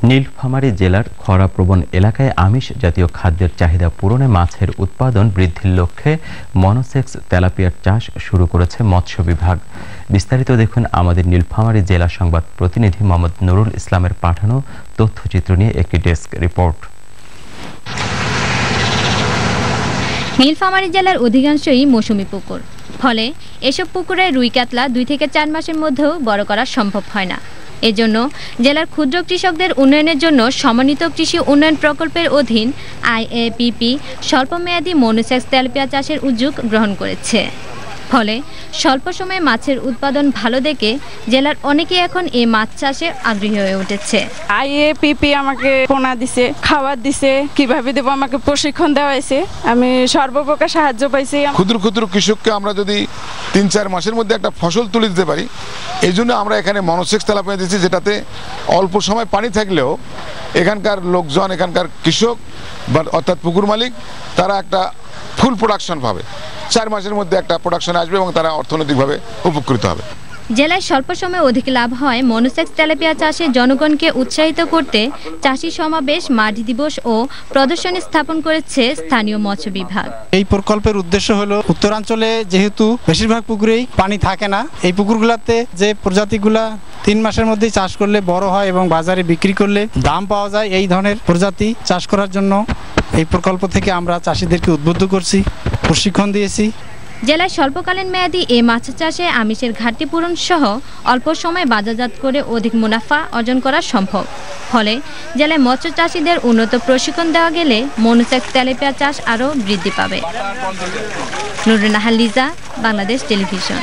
নীলফামারী জেলার খরাপ্রবণ এলাকায় আমিষ জাতীয় খাদ্যের চাহিদা পূরণে মাছের উৎপাদন বৃদ্ধির লক্ষ্যে মনোসেক্স তেলাপিয়ার চাষ শুরু করেছে মৎস্য বিভাগ। বিস্তারিত দেখুন আমাদের নীলফামারী জেলা সংবাদ প্রতিনিধি মোহাম্মদ নুরুল ইসলামের পাঠানো তথ্যচিত্র নিয়ে একটি ডেস্ক রিপোর্ট। নীলফামারী জেলার অধিকাংশই মৌসুমী পুকুর, ফলে এসব পুকুরে রুই কাতলা 2 থেকে 4 মাসের মধ্যেও বড় করা সম্ভব হয় না। এজন্য জেলার ক্ষুদ্র কৃষকদের উন্নয়নের জন্য সমন্বিত কৃষি উন্নয়ন প্রকল্পের অধীন IAPP স্বল্পমেয়াদী মনোসেক্স তেলাপিয়া চাষের উদ্যোগ গ্রহণ করেছে। ফলে স্বল্প সময়ে মাছের উৎপাদন ভালো দেখে জেলার অনেকেই এখন এই মাছ চাষে আগ্রহী হয়ে উঠেছে। IAPP আমাকে পোনা দিছে, খাবার দিছে, কিভাবে দেবো আমাকে প্রশিক্ষণ দেওয়া হয়েছে, আমি সর্বপ্রকার সাহায্য পাইছি। ক্ষুদ্র ক্ষুদ্র কৃষককে আমরা যদি 3-4 মাসের মধ্যে একটা ফসল তুলে দিতে পারি, এই জন্য আমরা এখানে মনোসেক্স তেলাপিয়া দিচ্ছি, যেটাতে অল্প সময় পানি থাকলেও এখানকার লোকজন, এখানকার কৃষক অর্থাৎ পুকুর মালিক, তারা একটা ফুল প্রোডাকশন পাবে। 4 মাসের মধ্যে একটা প্রোডাকশন আসবে এবং তারা অর্থনৈতিকভাবে উপকৃত হবে। জেলায় স্বল্প সময়ে অধিক লাভ হয় মনোসেক্স তেলাপিয়া চাষে জনগণকে উৎসাহিত করতে চাষী সমাবেশ, মাঠ দিবস ও প্রদর্শনী স্থাপন করেছে স্থানীয় মৎস্য বিভাগ। এই প্রকল্পের উদ্দেশ্য হলো উত্তরাঞ্চলে যেহেতু বেশিরভাগ পুকুরেই পানি থাকে না, এই পুকুরগুলোতে যে প্রজাতিগুলা 3 মাসের মধ্যেই চাষ করলে বড় হয় এবং বাজারে বিক্রি করলে দাম পাওয়া যায়, এই ধরনের প্রজাতি চাষ করার জন্য এই প্রকল্প থেকে আমরা চাষিদেরকে উদ্বুদ্ধ করছি, প্রশিক্ষণ দিয়েছি। জেলায় স্বল্পকালীন মেয়াদী এই মাছ চাষে আমিষের ঘাটতি পূরণ সহ অল্প সময়ে বাজারজাত করে অধিক মুনাফা অর্জন করা সম্ভব। ফলে জেলায় মৎস্য চাষিদের উন্নত প্রশিক্ষণ দেওয়া গেলে মনোসেক্স তেলাপিয়া চাষ আরও বৃদ্ধি পাবে। নুরুন নাহার লিজা, বাংলাদেশ টেলিভিশন।